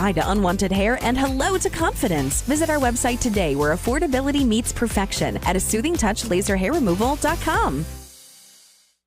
goodbye to unwanted hair and hello to confidence. Visit our website today where affordability meets perfection at AsoothingTouchLaserHairRemoval.com.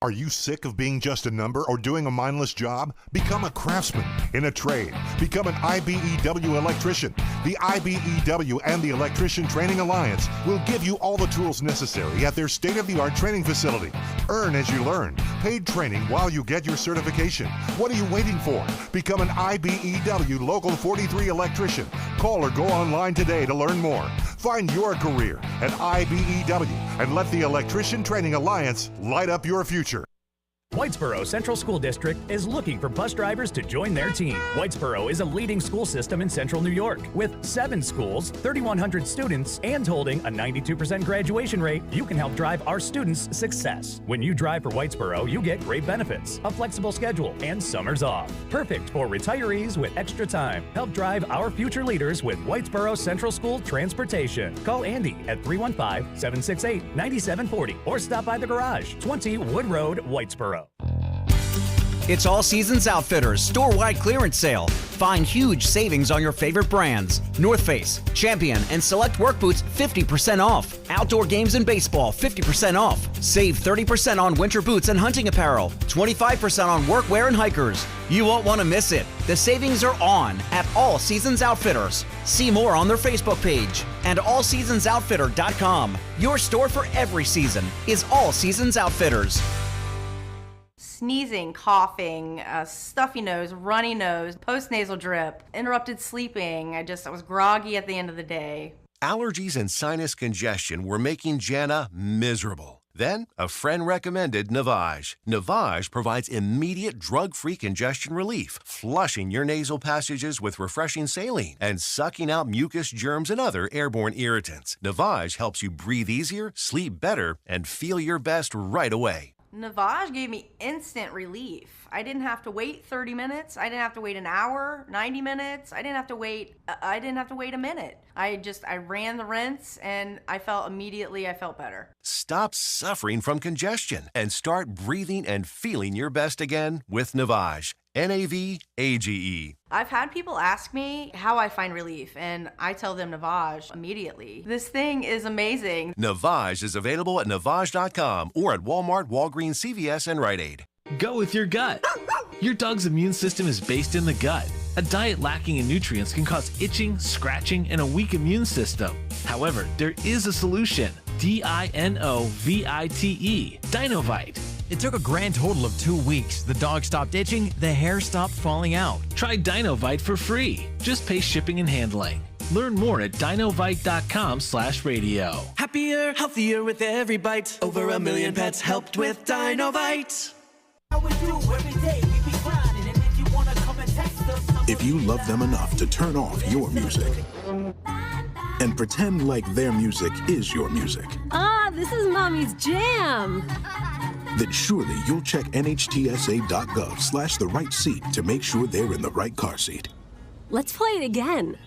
Are you sick of being just a number or doing a mindless job? Become a craftsman in a trade. Become an IBEW electrician. The IBEW and the Electrician Training Alliance will give you all the tools necessary at their state-of-the-art training facility. Earn as you learn. Paid training while you get your certification. What are you waiting for? Become an IBEW Local 43 electrician. Call or go online today to learn more. Find your career at IBEW and let the Electrician Training Alliance light up your future. Whitesboro Central School District is looking for bus drivers to join their team. Whitesboro is a leading school system in central New York with 7 schools, 3,100 students, and holding a 92% graduation rate. You can help drive our students' success. When you drive for Whitesboro, you get great benefits, a flexible schedule, and summers off. Perfect for retirees with extra time. Help drive our future leaders with Whitesboro Central School Transportation. Call Andy at 315-768-9740 or stop by the garage, 20 Wood Road, Whitesboro. It's All Seasons Outfitters store-wide clearance sale. Find huge savings on your favorite brands. North Face, Champion, and select work boots 50% off. Outdoor games and baseball 50% off. Save 30% on winter boots and hunting apparel. 25% on workwear and hikers. You won't want to miss it. The savings are on at All Seasons Outfitters. See more on their Facebook page and allseasonsoutfitter.com. Your store for every season is All Seasons Outfitters. Sneezing, coughing, stuffy nose, runny nose, postnasal drip, interrupted sleeping. I was groggy at the end of the day. Allergies and sinus congestion were making Jana miserable. Then, a friend recommended Navage. Navage provides immediate drug-free congestion relief, flushing your nasal passages with refreshing saline and sucking out mucus, germs, and other airborne irritants. Navage helps you breathe easier, sleep better, and feel your best right away. Navage gave me instant relief. I didn't have to wait 30 minutes. I didn't have to wait an hour, 90 minutes. I didn't have to wait a minute. I ran the rinse and I felt better. Stop suffering from congestion and start breathing and feeling your best again with Navage. Navage. I've had people ask me how I find relief, and I tell them Navage immediately. This thing is amazing. Navage is available at Navage.com or at Walmart, Walgreens, CVS, and Rite Aid. Go with your gut. Your dog's immune system is based in the gut. A diet lacking in nutrients can cause itching, scratching, and a weak immune system. However, there is a solution. DINOVITE, Dinovite. It took a grand total of 2 weeks. The dog stopped itching, the hair stopped falling out. Try Dinovite for free. Just pay shipping and handling. Learn more at dinovite.com/radio. Happier, healthier with every bite. Over 1 million pets helped with Dinovite. If you love them enough to turn off your music and pretend like their music is your music. This is Mommy's jam. Then surely you'll check nhtsa.gov/the right seat to make sure they're in the right car seat. Let's play it again.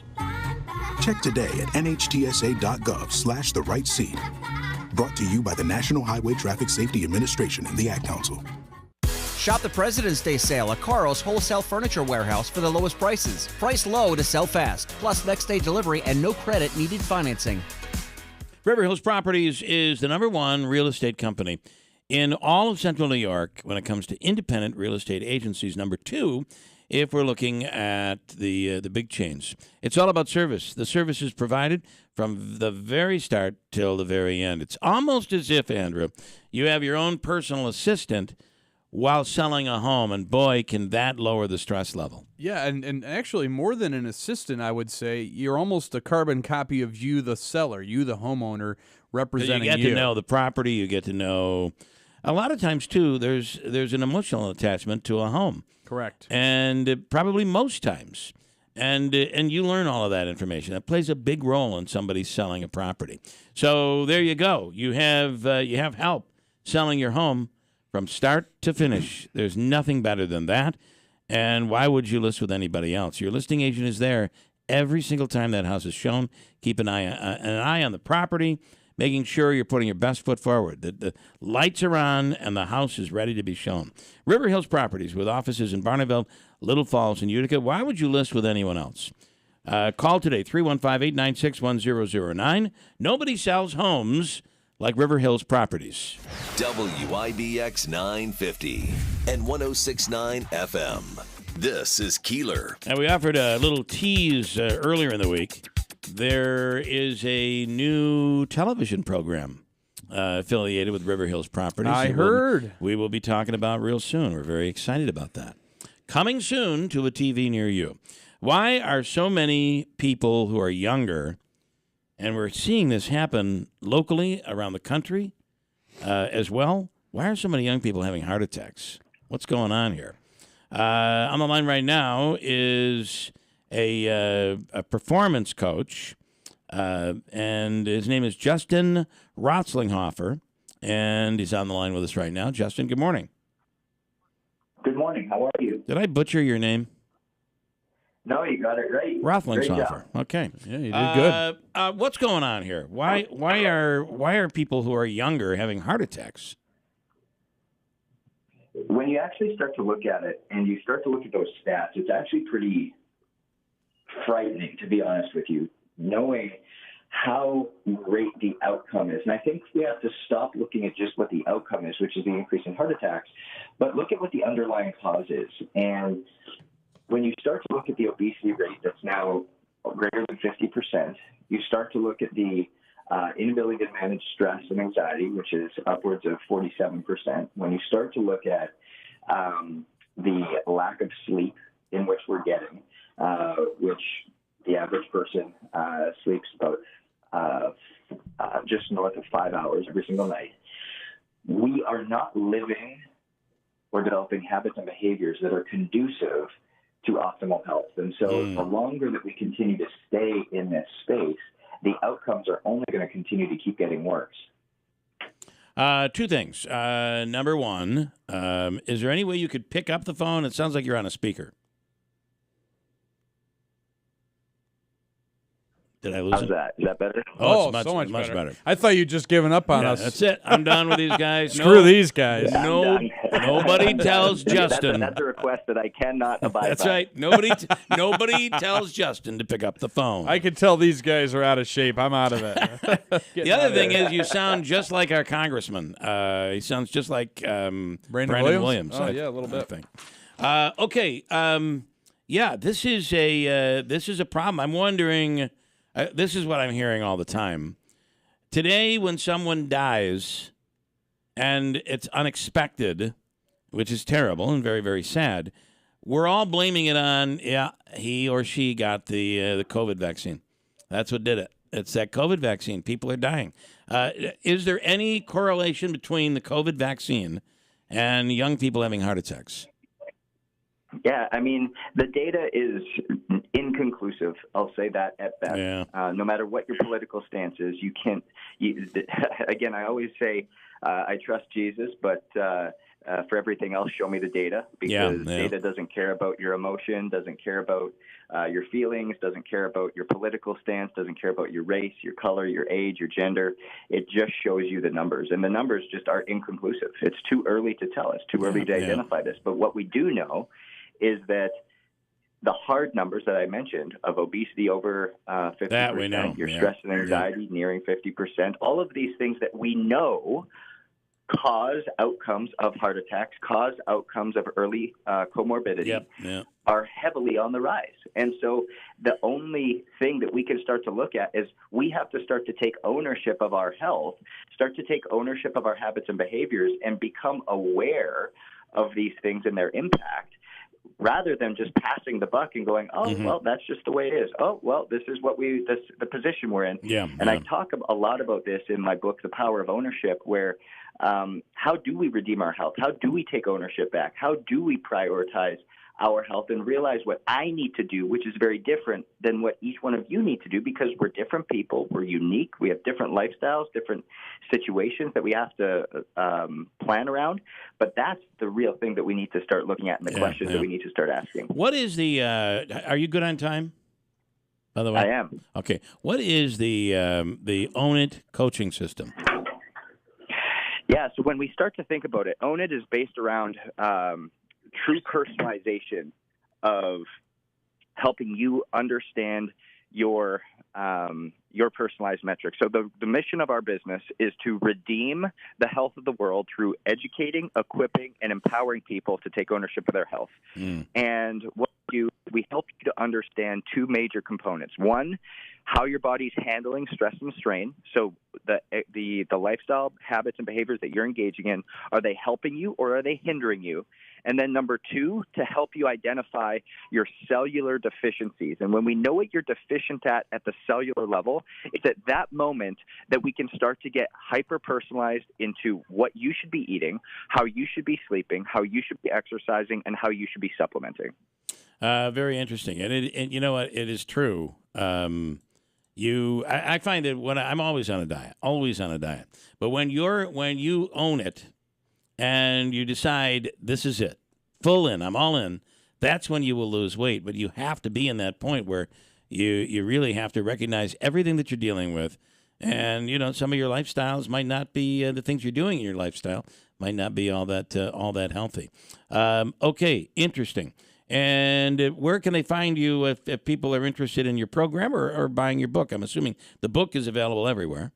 Check today at nhtsa.gov/the right seat. Brought to you by the National Highway Traffic Safety Administration and the Ad Council. Shop the President's Day sale at Carl's Wholesale Furniture Warehouse for the lowest prices. Price low to sell fast, plus next day delivery and no credit needed financing. River Hills Properties is the #1 real estate company in all of Central New York when it comes to independent real estate agencies. #2, if we're looking at the big chains. It's all about service. The service is provided from the very start till the very end. It's almost as if, Andrew, you have your own personal assistant while selling a home, and boy, can that lower the stress level. Yeah, and actually more than an assistant, I would say, you're almost a carbon copy of you, the seller, you, the homeowner, representing you. You get to know the property, you get to know... A lot of times, too, there's an emotional attachment to a home. Correct. And probably most times. And you learn all of that information. That plays a big role in somebody selling a property. So there you go. You have help selling your home from start to finish. There's nothing better than that. And why would you list with anybody else? Your listing agent is there every single time that house is shown. Keep an eye on the property. making sure you're putting your best foot forward, that the lights are on and the house is ready to be shown. River Hills Properties, with offices in Barneville, Little Falls, and Utica. Why would you list with anyone else? Call today, 315-896-1009. Nobody sells homes like River Hills Properties. WIBX 950 and 106.9 FM. This is Keeler. And we offered a little tease earlier in the week. There is a new television program affiliated with River Hills Properties. I heard. We will be talking about real soon. We're very excited about that. Coming soon to a TV near you. Why are so many people who are younger, and we're seeing this happen locally around the country as well, why are so many young people having heart attacks? What's going on here? On the line right now is a performance coach, and his name is Justin Rotzlinghofer, and he's on the line with us right now. Justin, good morning. Good morning. How are you? Did I butcher your name? No, you got it right. Rotzlinghofer. Okay. Yeah, you did good. What's going on here? Why are people who are younger having heart attacks? When you actually start to look at it and you start to look at those stats, it's actually pretty frightening, to be honest with you, knowing how great the outcome is. And I think we have to stop looking at just what the outcome is, which is the increase in heart attacks, but look at what the underlying cause is. And when you start to look at the obesity rate that's now greater than 50%, you start to look at the inability to manage stress and anxiety, which is upwards of 47%. When you start to look at the lack of sleep in which we're getting, which the average person sleeps about just north of 5 hours every single night, we are not living or developing habits and behaviors that are conducive to optimal health. And so the longer that we continue to stay in this space, the outcomes are only going to continue to keep getting worse. Two things. Number one, is there any way you could pick up the phone? It sounds like you're on a speaker. Did I lose How's it? that? Is that better? Oh, it's so much better. I thought you'd just given up on us. That's it. I'm done with these guys. Screw these guys. Nobody tells Justin. That's a request that I cannot abide by. That's right. Nobody tells Justin to pick up the phone. I can tell these guys are out of shape. I'm out of it. The other thing is you sound just like our congressman. He sounds just like Brandon Williams. Oh, yeah, a little bit. Okay. Yeah, this is a problem. I'm wondering. This is what I'm hearing all the time. Today, when someone dies, and it's unexpected, which is terrible and very, very sad, we're all blaming it on, he or she got the COVID vaccine. That's what did it. It's that COVID vaccine. People are dying. Is there any correlation between the COVID vaccine and young people having heart attacks? Yeah, I mean, the data is inconclusive. I'll say that at best. Yeah. No matter what your political stance is, you can't. Again, I always say I trust Jesus, but for everything else, show me the data, because data doesn't care about your emotion, doesn't care about your feelings, doesn't care about your political stance, doesn't care about your race, your color, your age, your gender. It just shows you the numbers, and the numbers just are inconclusive. It's too early to tell. It's too early to identify this. But what we do know is that the hard numbers that I mentioned of obesity over 50%, that we know. Your stress and anxiety nearing 50%, all of these things that we know cause outcomes of heart attacks, cause outcomes of early comorbidity, are heavily on the rise. And so the only thing that we can start to look at is we have to start to take ownership of our health, start to take ownership of our habits and behaviors, and become aware of these things and their impact, rather than just passing the buck and going, well, that's just the way it is. Oh, well, this is what the position we're in. I talk a lot about this in my book, The Power of Ownership, where how do we redeem our health? How do we take ownership back? How do we prioritize our health and realize what I need to do, which is very different than what each one of you need to do, because we're different people, we're unique, we have different lifestyles, different situations that we have to plan around. But that's the real thing that we need to start looking at, and the questions that we need to start asking. What is the are you good on time? by the way? I am. Okay. What is the Own It coaching system? Yeah, so when we start to think about it, Own It is based around true personalization of helping you understand your personalized metrics. So the mission of our business is to redeem the health of the world through educating, equipping, and empowering people to take ownership of their health. And what we help you to understand two major components. One, how your body's handling stress and strain. So the lifestyle habits and behaviors that you're engaging in, are they helping you or are they hindering you? And then number two, to help you identify your cellular deficiencies. And when we know what you're deficient at the cellular level, it's at that moment that we can start to get hyper-personalized into what you should be eating, how you should be sleeping, how you should be exercising, and how you should be supplementing. Very interesting. And you know what? It is true. I find that when I'm always on a diet. But when you own it and you decide this is it, full in, I'm all in, that's when you will lose weight. But you have to be in that point where you really have to recognize everything that you're dealing with. And, some of your lifestyles might not be the things you're doing in your lifestyle might not be all that healthy. Okay, interesting. And where can they find you if people are interested in your program or buying your book? I'm assuming the book is available everywhere.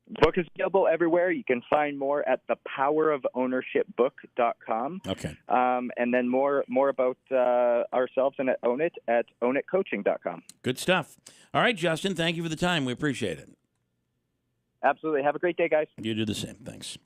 The book is available everywhere. You can find more at thepowerofownershipbook.com. Okay. And then more about ourselves and at Own It at ownitcoaching.com. Good stuff. All right, Justin, thank you for the time. We appreciate it. Absolutely. Have a great day, guys. You do the same. Thanks.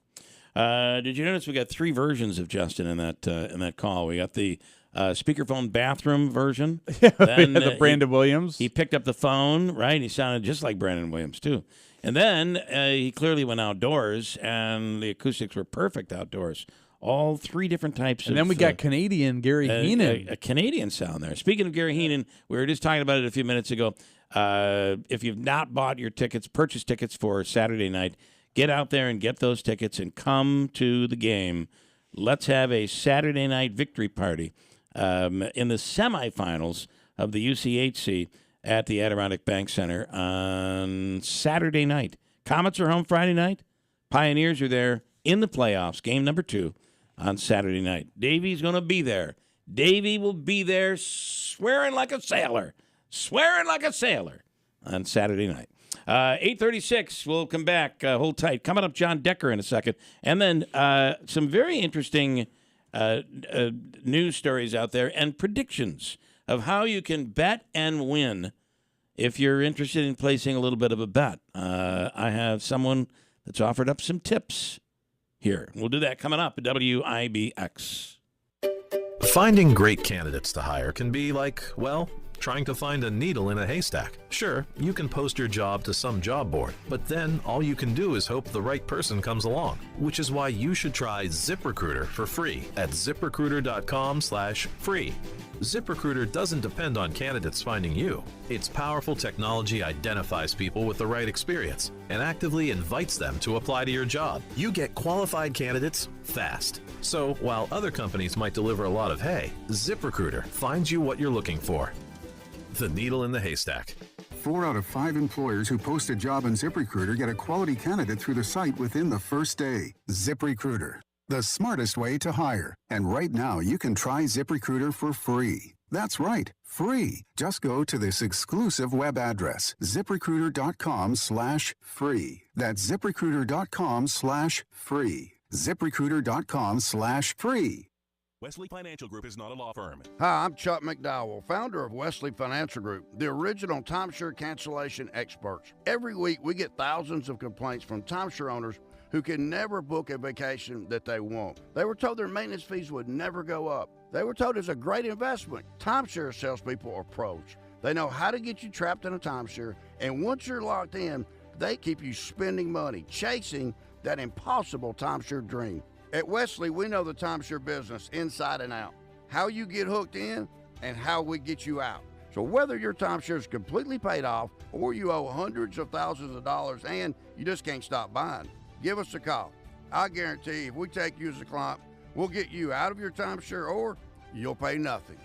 Did you notice we got three versions of Justin in that call? We got the speakerphone bathroom version. Then the Brandon Williams. He picked up the phone, right? He sounded just like Brandon Williams, too. And then he clearly went outdoors, and the acoustics were perfect outdoors. All three different types and then we got Canadian Gary Heenan. A Canadian sound there. Speaking of Gary Heenan, we were just talking about it a few minutes ago. If you've not bought your tickets, purchase tickets for Saturday night, get out there and get those tickets and come to the game. Let's have a Saturday night victory party in the semifinals of the UCHC at the Adirondack Bank Center on Saturday night. Comets are home Friday night. Pioneers are there in the playoffs, game number 2 on Saturday night. Davey's going to be there. Davey will be there swearing like a sailor on Saturday night. 8:36, we'll come back. Hold tight. Coming up, John Decker in a second. And then some very interesting news stories out there and predictions of how you can bet and win if you're interested in placing a little bit of a bet. I have someone that's offered up some tips here. We'll do that coming up at WIBX. Finding great candidates to hire can be like, well, trying to find a needle in a haystack. Sure, you can post your job to some job board, but then all you can do is hope the right person comes along, which is why you should try ZipRecruiter for free at ZipRecruiter.com/free. ZipRecruiter doesn't depend on candidates finding you. Its powerful technology identifies people with the right experience and actively invites them to apply to your job. You get qualified candidates fast. So while other companies might deliver a lot of hay, ZipRecruiter finds you what you're looking for. The needle in the haystack. 4 out of 5 employers who post a job on ZipRecruiter get a quality candidate through the site within the first day. ZipRecruiter, the smartest way to hire. And right now, you can try ZipRecruiter for free. That's right, free. Just go to this exclusive web address, ZipRecruiter.com/free. That's ZipRecruiter.com/free. ZipRecruiter.com/free. Wesley Financial Group is not a law firm. Hi, I'm Chuck McDowell, founder of Wesley Financial Group, the original timeshare cancellation experts. Every week, we get thousands of complaints from timeshare owners who can never book a vacation that they want. They were told their maintenance fees would never go up. They were told it's a great investment. Timeshare salespeople are pros. They know how to get you trapped in a timeshare, and once you're locked in, they keep you spending money, chasing that impossible timeshare dream. At Wesley, we know the timeshare business inside and out, how you get hooked in and how we get you out. So whether your timeshare is completely paid off or you owe hundreds of thousands of dollars and you just can't stop buying, give us a call. I guarantee if we take you as a client, we'll get you out of your timeshare or you'll pay nothing.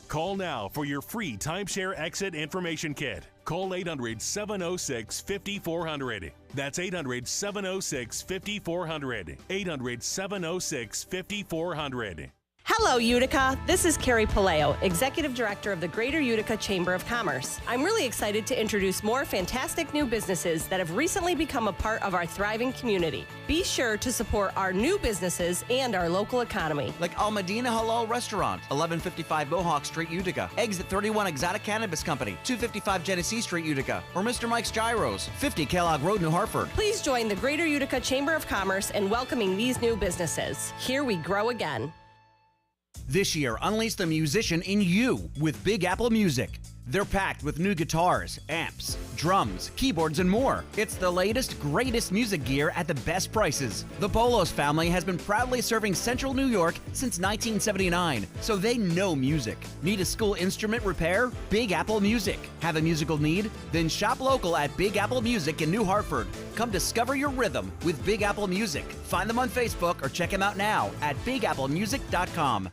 Call now for your free timeshare exit information kit. Call 800-706-5400. That's 800-706-5400. 800-706-5400. Hello, Utica. This is Carrie Paleo, Executive Director of the Greater Utica Chamber of Commerce. I'm really excited to introduce more fantastic new businesses that have recently become a part of our thriving community. Be sure to support our new businesses and our local economy. Like Al Medina Halal Restaurant, 1155 Mohawk Street, Utica. Exit 31 Exotic Cannabis Company, 255 Genesee Street, Utica. Or Mr. Mike's Gyros, 50 Kellogg Road, New Hartford. Please join the Greater Utica Chamber of Commerce in welcoming these new businesses. Here we grow again. This year, unleash the musician in you with Big Apple Music. They're packed with new guitars, amps, drums, keyboards, and more. It's the latest, greatest music gear at the best prices. The Bolos family has been proudly serving Central New York since 1979, so they know music. Need a school instrument repair? Big Apple Music. Have a musical need? Then shop local at Big Apple Music in New Hartford. Come discover your rhythm with Big Apple Music. Find them on Facebook or check them out now at bigapplemusic.com.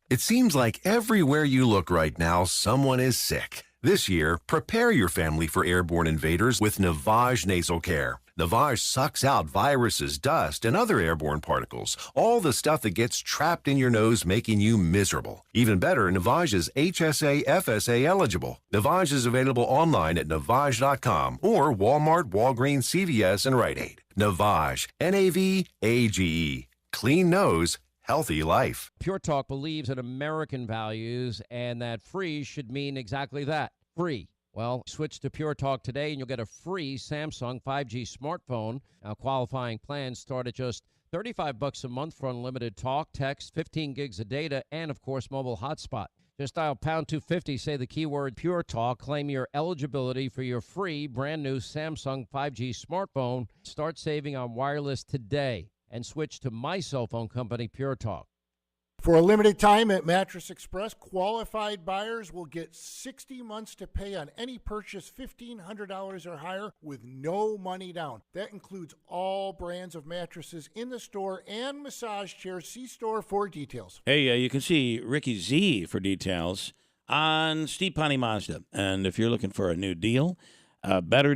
It seems like everywhere you look right now, someone is sick. This year, prepare your family for airborne invaders with Navage Nasal Care. Navage sucks out viruses, dust, and other airborne particles, all the stuff that gets trapped in your nose, making you miserable. Even better, Navage is HSA FSA eligible. Navage is available online at Navage.com or Walmart, Walgreens, CVS, and Rite Aid. Navage, Navage. Clean nose, healthy life. Pure Talk believes in American values and that free should mean exactly that, free. Well, switch to Pure Talk today and you'll get a free Samsung 5G smartphone. Now, qualifying plans start at just $35 a month for unlimited talk, text, 15 gigs of data, and, of course, mobile hotspot. Just dial pound 250, say the keyword Pure Talk, claim your eligibility for your free brand new Samsung 5G smartphone. Start saving on wireless today and switch to my cell phone company, Pure Talk. For a limited time at Mattress Express, qualified buyers will get 60 months to pay on any purchase $1,500 or higher with no money down. That includes all brands of mattresses in the store and massage chairs. See store for details. Hey, you can see Ricky Z for details on Steve Ponte Mazda. And if you're looking for a new deal, a better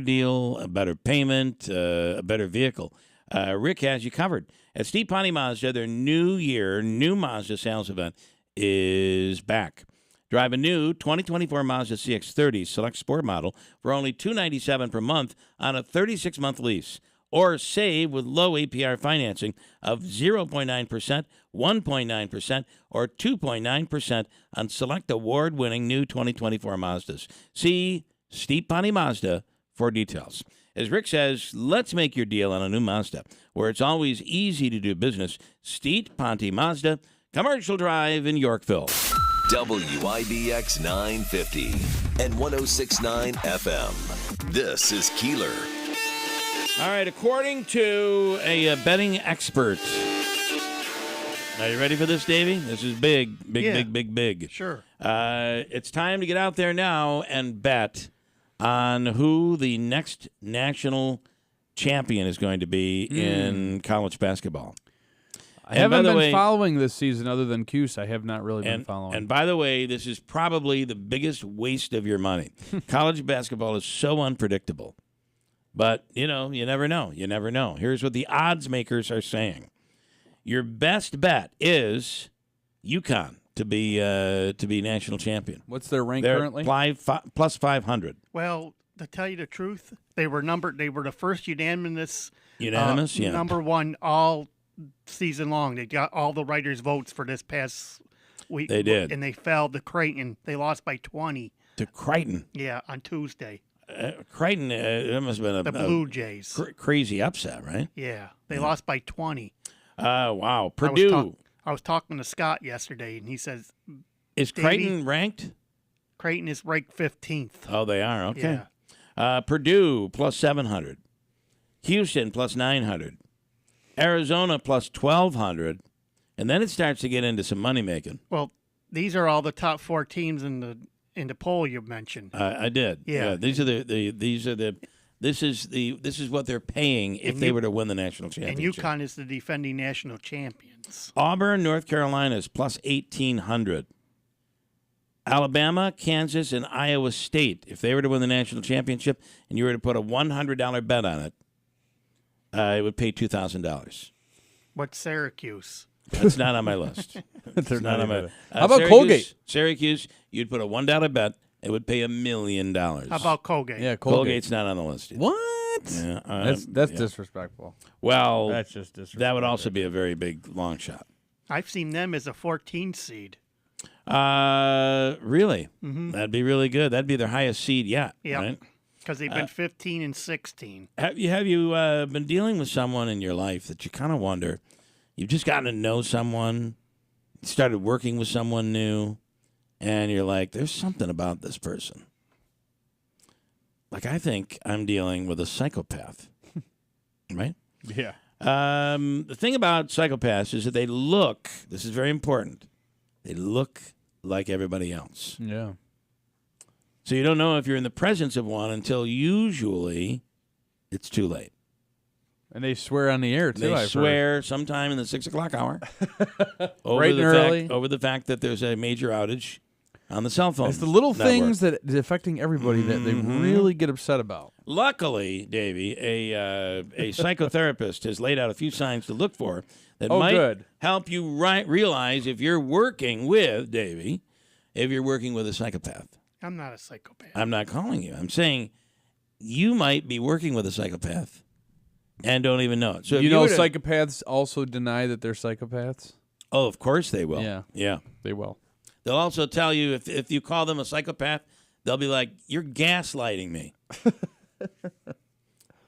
payment, a better vehicle, Rick has you covered. At Steve Ponte Mazda, their new Mazda sales event is back. Drive a new 2024 Mazda CX-30 Select Sport model for only $297 per month on a 36-month lease. Or save with low APR financing of 0.9%, 1.9%, or 2.9% on select award-winning new 2024 Mazdas. See Steve Ponte Mazda for details. As Rick says, let's make your deal on a new Mazda, where it's always easy to do business. Steve Ponte Mazda, Commercial Drive in Yorkville. WIBX 950 and 106.9 FM. This is Keeler. All right, according to a betting expert. Are you ready for this, Davey? This is big. Sure. It's time to get out there now and bet on who the next national champion is going to be in college basketball. I haven't been following this season other than Cuse. I have not really been following. And by the way, this is probably the biggest waste of your money. College basketball is so unpredictable. But, you never know. You never know. Here's what the odds makers are saying. Your best bet is UConn to be national champion. What's their rank They're currently? Plus 500. Well, to tell you the truth, they were the first unanimous number one all season long. They got all the writers' votes for this past week. They did. And they fell to Creighton. They lost by 20. To Creighton? Yeah, on Tuesday. Creighton, it must have been the Blue Jays. Crazy upset, right? Yeah, they lost by 20. Wow. Purdue. I was talking to Scott yesterday, and he says, "Is Creighton ranked?" Creighton is ranked 15th. Oh, they are? Okay. Yeah. Purdue plus 700. Houston plus 900. Arizona plus 1,200. And then it starts to get into some money making. Well, these are all the top 4 teams in the poll you mentioned. I did. Yeah. This is what they're paying if they were to win the national championship. And UConn is the defending national champions. Auburn, North Carolina is plus 1,800. Alabama, Kansas, and Iowa State, if they were to win the national championship and you were to put a $100 bet on it, it would pay $2,000. What's Syracuse? That's not on my list. They're not on my even- How about Colgate? Syracuse, you'd put a $1 bet, it would pay $1 million. How about Colgate? Yeah, Colgate's not on the list either. What? Yeah, That's yeah. disrespectful. Well, That's just disrespectful. that would also be a very big long shot. I've seen them as a 14 seed. Really? Mhm. That'd be really good. That'd be their highest seed yet. Yeah, Right? because they've been 15 and 16. Have you been dealing with someone in your life that you kind of wonder, you've just gotten to know someone, started working with someone new, and you're like, there's something about this person. Like, I think I'm dealing with a psychopath. Right? Yeah. The thing about psychopaths is that they look, this is very important, they look like everybody else. Yeah. So you don't know if you're in the presence of one until usually it's too late. And they swear on the air, too. They I've swear sometime in the 6 o'clock hour over Bright and early. over the fact that there's a major outage on the cell phone. It's the little network. things that is affecting everybody that they really get upset about. Luckily, Davey, a psychotherapist has laid out a few signs to look for that Oh, might good. help you realize if you're working with, Davey, if you're working with a psychopath. I'm not a psychopath. I'm not calling you. I'm saying you might be working with a psychopath and don't even know it. So if you know were to- psychopaths also deny that they're psychopaths? Oh, of course they will. Yeah. Yeah. They will. They'll also tell you if you call them a psychopath, they'll be like, you're gaslighting me.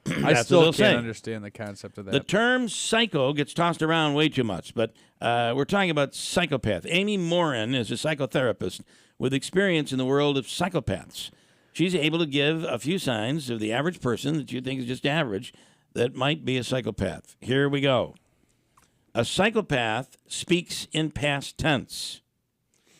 I That's still what can't they'll say. understand the concept of that. The term psycho gets tossed around way too much, but we're talking about psychopath. Amy Morin is a psychotherapist with experience in the world of psychopaths. She's able to give a few signs of the average person that you think is just average that might be a psychopath. Here we go. A psychopath speaks in past tense.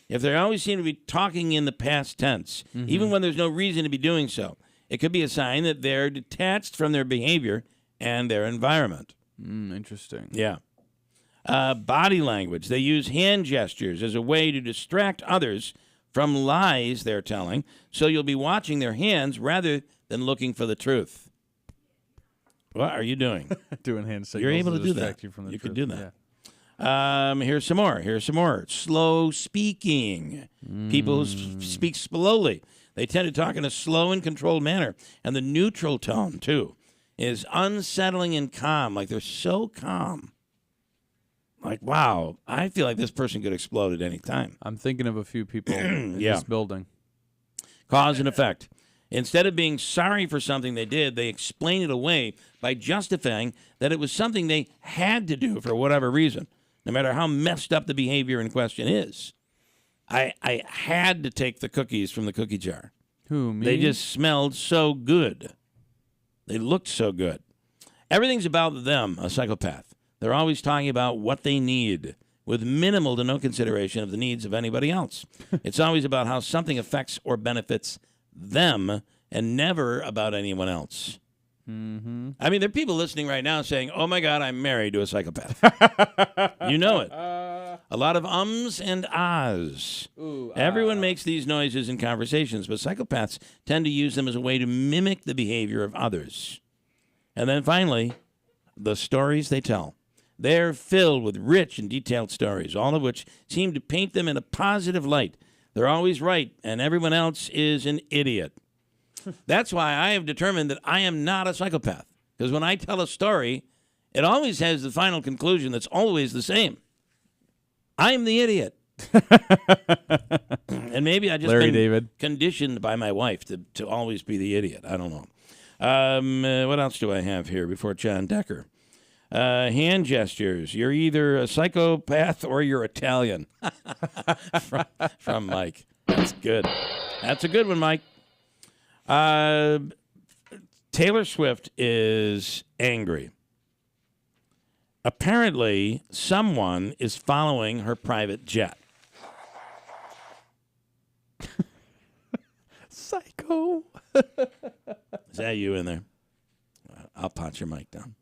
If they always seem to be talking in the past tense, even when there's no reason to be doing so, it could be a sign that they're detached from their behavior and their environment. Interesting. Yeah. Body language. They use hand gestures as a way to distract others from lies they're telling, so you'll be watching their hands rather than looking for the truth. What are you doing? Doing hand signals. You're able to do distract that. You, from the You truth. could do that. Here's some more. Slow speaking. People who speak slowly. They tend to talk in a slow and controlled manner. And the neutral tone, too, is unsettling and calm. Like they're so calm. Like, wow, I feel like this person could explode at any time. I'm thinking of a few people in Yeah. this building. Cause and effect. Instead of being sorry for something they did, they explain it away by justifying that it was something they had to do for whatever reason, no matter how messed up the behavior in question is. I had to take the cookies from the cookie jar. Who, me? They just smelled so good. They looked so good. Everything's about them, a psychopath. They're always talking about what they need, with minimal to no consideration of the needs of anybody else. It's always about how something affects or benefits them and never about anyone else. Mm-hmm. I mean, there are people listening right now saying, oh, my God, I'm married to a psychopath. You know it. A lot of ums and ahs. Everyone makes these noises in conversations, but psychopaths tend to use them as a way to mimic the behavior of others. And then finally, the stories they tell. They're filled with rich and detailed stories, all of which seem to paint them in a positive light. They're always right, and everyone else is an idiot. That's why I have determined that I am not a psychopath. Because when I tell a story, it always has the final conclusion that's always the same. I'm the idiot. And maybe I just Larry been David. conditioned by my wife to always be the idiot. I don't know. What else do I have here before John Decker? Hand gestures. You're either a psychopath or you're Italian. from Mike. That's good. That's a good one, Mike. Taylor Swift is angry. Apparently, someone is following her private jet. Psycho. Is that you in there? I'll punch your mic down.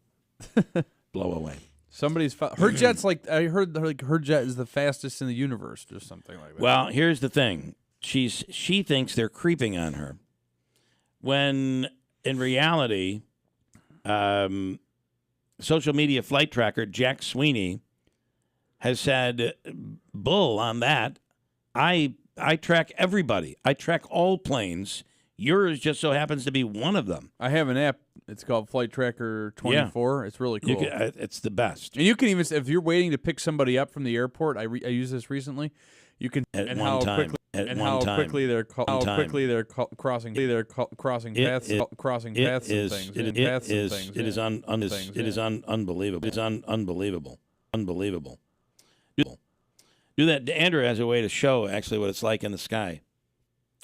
Blow away. Somebody's her jet's like I heard. Her jet is the fastest in the universe, or something like that. Well, here's the thing. she thinks they're creeping on her, when in reality, social media flight tracker Jack Sweeney has said, "Bull on that. I track everybody. I track all planes. Yours just so happens to be one of them." I have an app. It's called Flight Tracker 24. It's really cool. It's the best. And you can even, if you're waiting to pick somebody up from the airport, I used this recently. You can how quickly they're crossing paths and things. It is unbelievable. It's unbelievable. Do that. Andrew has a way to show actually what it's like in the sky.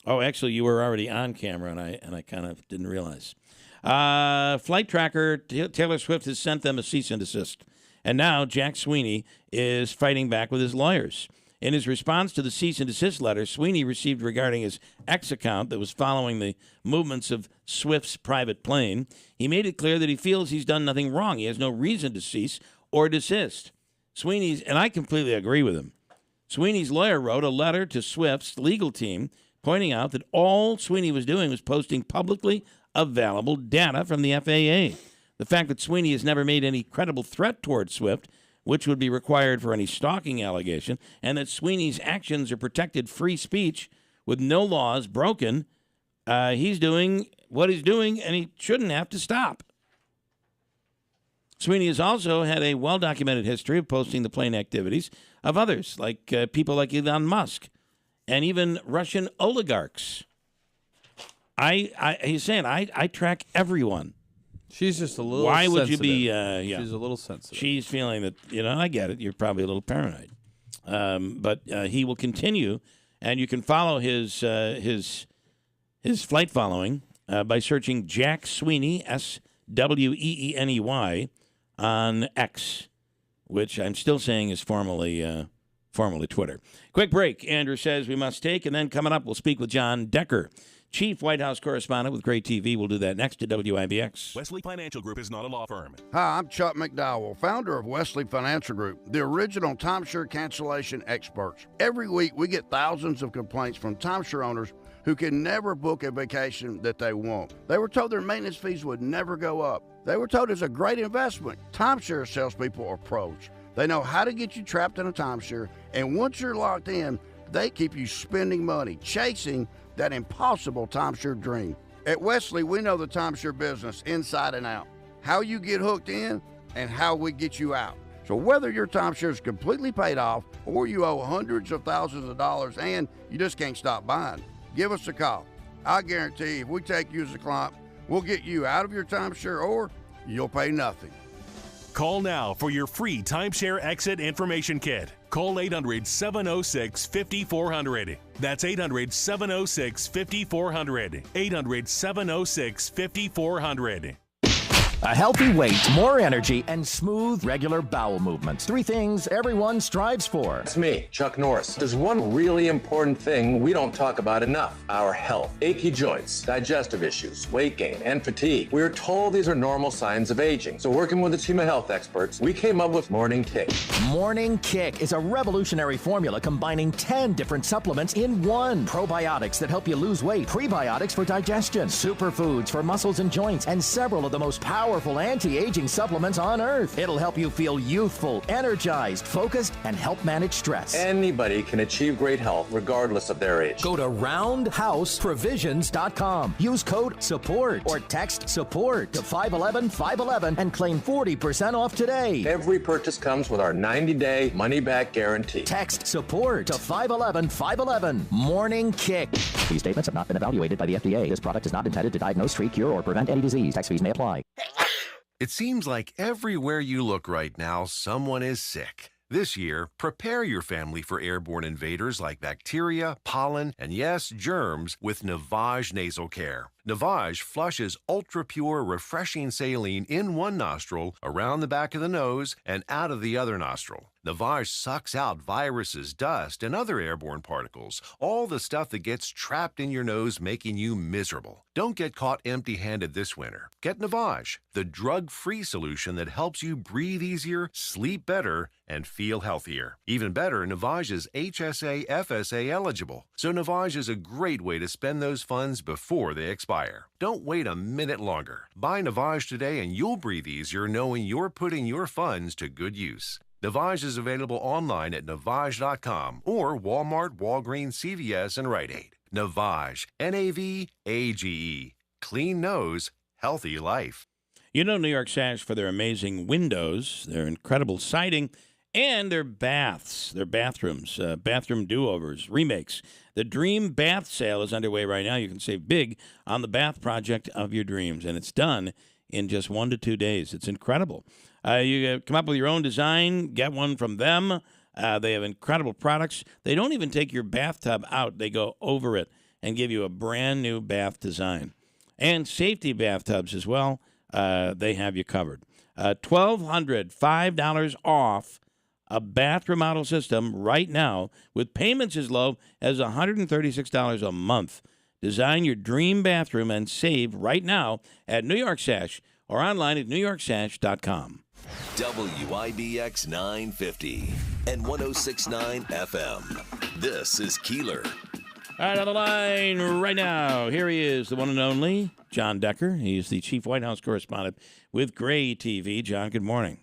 Oh, actually, you were already on camera, and I kind of didn't realize. Flight Tracker, Taylor Swift has sent them a cease and desist. And now Jack Sweeney is fighting back with his lawyers. In his response to the cease and desist letter Sweeney received regarding his X account that was following the movements of Swift's private plane, he made it clear that he feels he's done nothing wrong. He has no reason to cease or desist. Sweeney's, and I completely agree with him, Sweeney's lawyer wrote a letter to Swift's legal team pointing out that all Sweeney was doing was posting publicly available data from the FAA. The fact that Sweeney has never made any credible threat toward Swift, which would be required for any stalking allegation, and that Sweeney's actions are protected free speech with no laws broken, he's doing what he's doing, and he shouldn't have to stop. Sweeney has also had a well-documented history of posting the plane activities of others, like people like Elon Musk and even Russian oligarchs. He's saying, I track everyone. She's just a little Why sensitive. would you be, yeah. She's a little sensitive. She's feeling that, I get it. You're probably a little paranoid. But he will continue, and you can follow his flight following by searching Jack Sweeney, SWEENEY, on X, which I'm still saying is formerly Twitter. Quick break, Andrew says we must take, and then coming up, we'll speak with John Decker, Chief White House Correspondent with Great TV. We'll do that next to WIBX. Wesley Financial Group is not a law firm. Hi, I'm Chuck McDowell, founder of Wesley Financial Group, the original timeshare cancellation experts. Every week, we get thousands of complaints from timeshare owners who can never book a vacation that they want. They were told their maintenance fees would never go up. They were told it's a great investment. Timeshare salespeople are pros. They know how to get you trapped in a timeshare, and once you're locked in, they keep you spending money, chasing that impossible timeshare dream. At Wesley, we know the timeshare business inside and out, how you get hooked in and how we get you out. So whether your timeshare is completely paid off or you owe hundreds of thousands of dollars and you just can't stop buying, give us a call. I guarantee if we take you as a client, we'll get you out of your timeshare or you'll pay nothing. Call now for your free timeshare exit information kit. Call 800-706-5400. That's 800-706-5400. 800-706-5400. A healthy weight, more energy, and smooth, regular bowel movements. 3 things everyone strives for. It's me, Chuck Norris. There's one really important thing we don't talk about enough: our health. Achy joints, digestive issues, weight gain, and fatigue. We're told these are normal signs of aging. So working with a team of health experts, we came up with Morning Kick. Morning Kick is a revolutionary formula combining 10 different supplements in one. Probiotics that help you lose weight, prebiotics for digestion, superfoods for muscles and joints, and several of the most powerful anti-aging supplements on earth. It'll help you feel youthful, energized, focused, and help manage stress. Anybody can achieve great health regardless of their age. Go to roundhouseprovisions.com. Use code SUPPORT or text SUPPORT to 511-511 and claim 40% off today. Every purchase comes with our 90-day money-back guarantee. Text SUPPORT to 511-511. Morning Kick. These statements have not been evaluated by the FDA. This product is not intended to diagnose, treat, cure, or prevent any disease. Tax fees may apply. It seems like everywhere you look right now, someone is sick. This year, prepare your family for airborne invaders like bacteria, pollen, and yes, germs with Navage Nasal Care. Navage flushes ultra-pure, refreshing saline in one nostril, around the back of the nose, and out of the other nostril. Navage sucks out viruses, dust, and other airborne particles, all the stuff that gets trapped in your nose making you miserable. Don't get caught empty-handed this winter. Get Navage, the drug-free solution that helps you breathe easier, sleep better, and feel healthier. Even better, Navage is HSA, FSA eligible, so Navage is a great way to spend those funds before they expire. Don't wait a minute longer. Buy Navage today and you'll breathe easier knowing you're putting your funds to good use. Navage is available online at Navage.com or Walmart, Walgreens, CVS, and Rite Aid. Navage, N-A-V-A-G-E. Clean nose, healthy life. You know New York Sash for their amazing windows, their incredible siding, and their baths, their bathrooms, bathroom do-overs, remakes. The Dream Bath Sale is underway right now. You can save big on the bath project of your dreams, and it's done in just 1 to 2 days. It's incredible. You come up with your own design, get one from them. They have incredible products. They don't even take your bathtub out. They go over it and give you a brand new bath design. And safety bathtubs as well. They have you covered. $1,205 off a bath remodel system right now with payments as low as $136 a month. Design your dream bathroom and save right now at New York Sash or online at newyorksash.com. WIBX 950 and 106.9 FM. This is Keeler. All right, on the line right now, here he is, the one and only John Decker. He's the chief White House correspondent with Gray TV. John, good morning.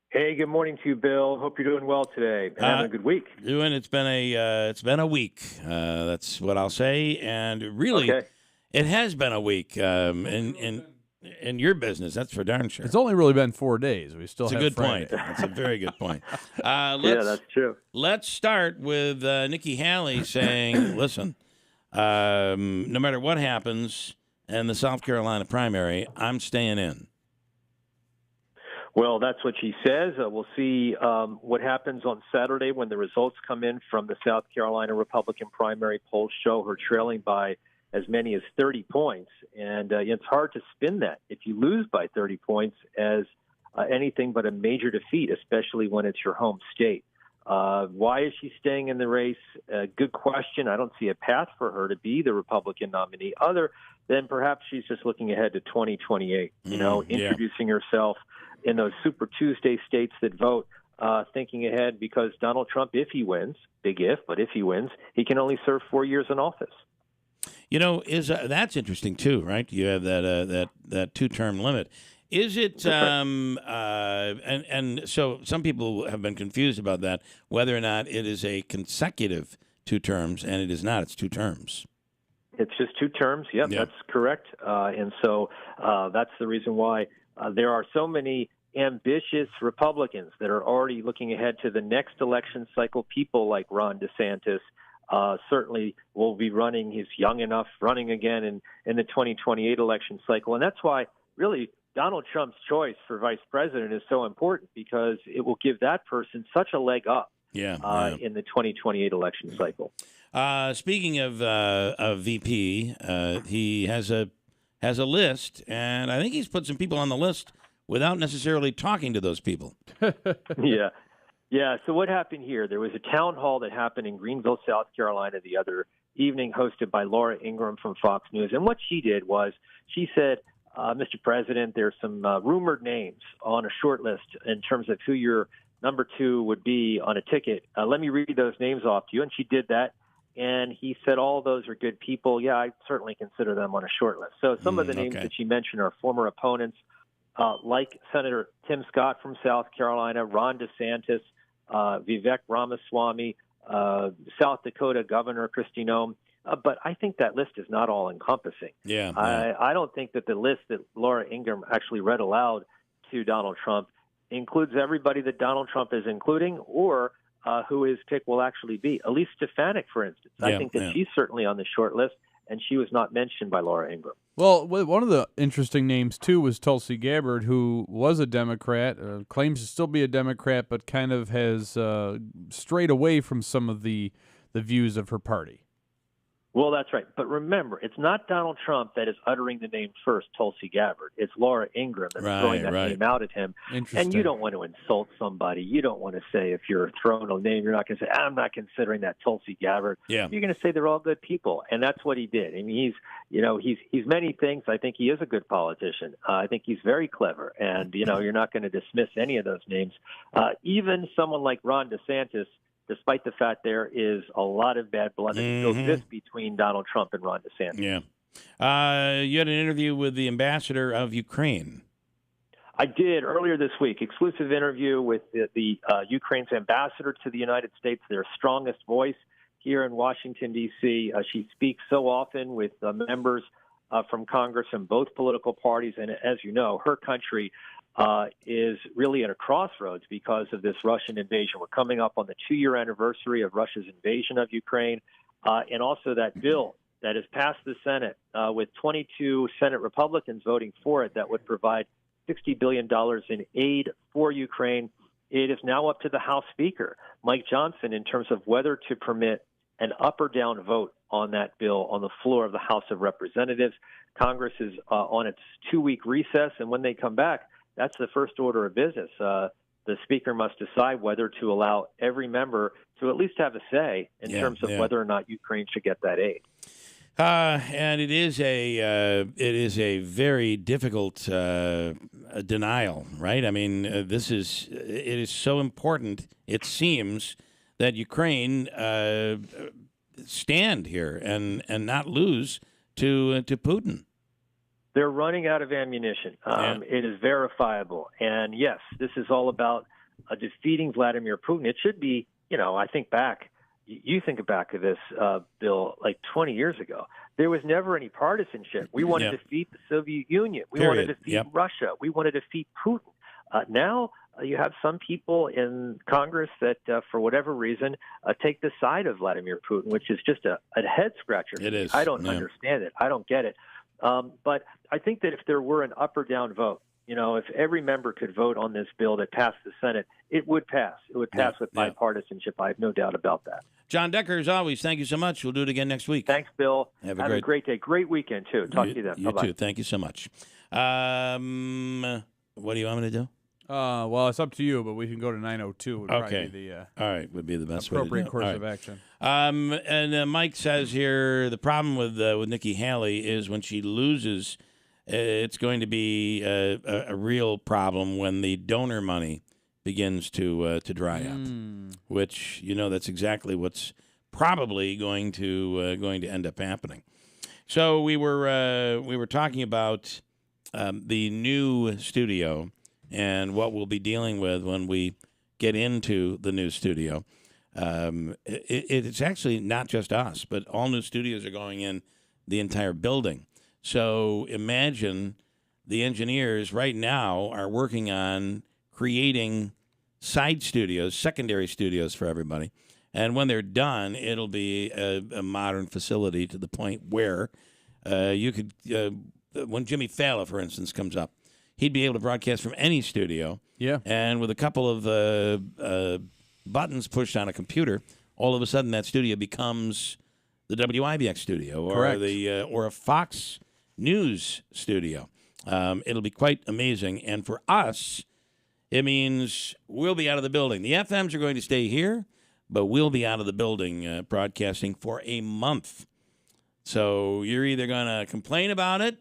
Hey, good morning to you, Bill. Hope you're doing well today and having a good week. It's been a week. That's what I'll say. And really, It has been a week. In your business, that's for darn sure. It's only really been 4 days. We still have Friday. Good point. That's a very good point. Yeah, that's true. Let's start with Nikki Haley saying, listen, no matter what happens in the South Carolina primary, I'm staying in. Well, that's what she says. We'll see what happens on Saturday when the results come in from the South Carolina Republican primary. Polls show her trailing by as many as 30 points. And it's hard to spin that if you lose by 30 points as anything but a major defeat, especially when it's your home state. Why is she staying in the race? Good question. I don't see a path for her to be the Republican nominee other than perhaps she's just looking ahead to 2028, introducing herself in those Super Tuesday states that vote, thinking ahead because Donald Trump, if he wins, big if, but if he wins, he can only serve 4 years in office. That's interesting too, right? You have that 2-term limit. Is it? And so some people have been confused about that, whether or not it is a consecutive 2 terms, and it is not. It's 2 terms. It's just 2 terms. Yep. That's correct. And so that's the reason why there are so many ambitious Republicans that are already looking ahead to the next election cycle. People like Ron DeSantis. Certainly will be running. He's young enough running again in the 2028 election cycle. And that's why really Donald Trump's choice for vice president is so important because it will give that person such a leg up in the 2028 election cycle. Speaking of VP, he has a list, and I think he's put some people on the list without necessarily talking to those people. Yeah, so what happened here? There was a town hall that happened in Greenville, South Carolina the other evening, hosted by Laura Ingraham from Fox News. And what she did was she said, Mr. President, there's some rumored names on a short list in terms of who your number 2 would be on a ticket. Let me read those names off to you. And she did that. And he said, all those are good people. Yeah, I certainly consider them on a short list. So some of the names that she mentioned are former opponents, like Senator Tim Scott from South Carolina, Ron DeSantis, Vivek Ramaswamy, South Dakota Governor Kristi Noem. But I think that list is not all encompassing. I don't think that the list that Laura Ingraham actually read aloud to Donald Trump includes everybody that Donald Trump is including or who his pick will actually be. Elise Stefanik, for instance. I think that she's certainly on the short list, and she was not mentioned by Laura Ingraham. Well, one of the interesting names, too, was Tulsi Gabbard, who was a Democrat, claims to still be a Democrat, but kind of has strayed away from some of the views of her party. Well, that's right. But remember, it's not Donald Trump that is uttering the name first, Tulsi Gabbard. It's Laura Ingraham that's throwing that name out at him. And you don't want to insult somebody. You don't want to say, if you're thrown a name, you're not going to say, I'm not considering that Tulsi Gabbard. Yeah. You're going to say they're all good people. And that's what he did. I mean, he's many things. I think he is a good politician. I think he's very clever. And, you're not going to dismiss any of those names. Even someone like Ron DeSantis, despite the fact there is a lot of bad blood that still exists between Donald Trump and Ron DeSantis. Yeah. You had an interview with the ambassador of Ukraine. I did earlier this week. Exclusive interview with the Ukraine's ambassador to the United States, their strongest voice here in Washington, D.C. She speaks so often with members from Congress and both political parties. And as you know, her country is really at a crossroads because of this Russian invasion. We're coming up on the 2-year anniversary of Russia's invasion of Ukraine, and also that bill that has passed the Senate with 22 Senate Republicans voting for it that would provide $60 billion in aid for Ukraine. It is now up to the House Speaker, Mike Johnson, in terms of whether to permit an up or down vote on that bill on the floor of the House of Representatives. Congress is on its 2-week recess, and when they come back, that's the first order of business. The Speaker must decide whether to allow every member to at least have a say in terms of whether or not Ukraine should get that aid. And it is a very difficult denial, right? I mean, it is so important. It seems that Ukraine stand here and not lose to Putin. They're running out of ammunition. It is verifiable. And yes, this is all about defeating Vladimir Putin. It should be, I think back, you think back to this, Bill, like 20 years ago. There was never any partisanship. We want to defeat the Soviet Union. We want to defeat Russia. We want to defeat Putin. Now you have some people in Congress that, for whatever reason, take the side of Vladimir Putin, which is just a head scratcher. It is. I don't understand it. I don't get it. But I think that if there were an up or down vote, if every member could vote on this bill that passed the Senate, it would pass. It would pass with bipartisanship. I have no doubt about that. John Decker, as always, thank you so much. We'll do it again next week. Thanks, Bill. Have a great day. Great weekend, too. Talk to you then. You Bye-bye. too. Thank you so much. What do you want me to do? Well, it's up to you, but we can go to 902. Would probably be the all right, would be the best appropriate way to do it. Course of action. And Mike says here the problem with Nikki Haley is when she loses, it's going to be a real problem when the donor money begins to dry up, which that's exactly what's probably going to end up happening. So we were talking about the new studio and what we'll be dealing with when we get into the new studio. It's actually not just us, but all new studios are going in the entire building. So imagine the engineers right now are working on creating side studios, secondary studios for everybody. And when they're done, it'll be a modern facility to the point where you could, when Jimmy Fallon, for instance, comes up, he'd be able to broadcast from any studio. Yeah. And with a couple of buttons pushed on a computer, all of a sudden that studio becomes the WIBX studio or a Fox News studio. It'll be quite amazing. And for us, it means we'll be out of the building. The FMs are going to stay here, but we'll be out of the building broadcasting for a month. So you're either going to complain about it,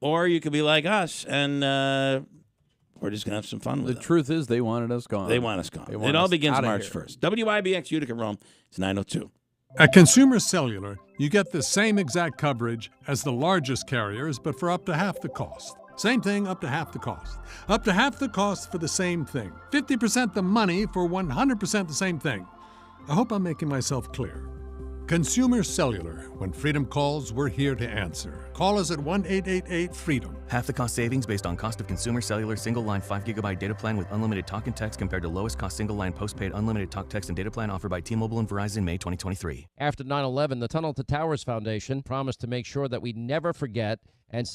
or you could be like us, and we're just going to have some fun with it. The truth is they wanted us gone. They want us gone. It all begins March 1st. WIBX Utica Rome. It's 902. At Consumer Cellular, you get the same exact coverage as the largest carriers, but for up to half the cost. Same thing, up to half the cost. Up to half the cost for the same thing. 50% the money for 100% the same thing. I hope I'm making myself clear. Consumer Cellular. When freedom calls, we're here to answer. Call us at 1-888-FREEDOM. Half the cost savings based on cost of Consumer Cellular single-line 5GB data plan with unlimited talk and text compared to lowest cost single-line postpaid unlimited talk, text, and data plan offered by T-Mobile and Verizon May 2023. After 9/11, the Tunnel to Towers Foundation promised to make sure that we never forget and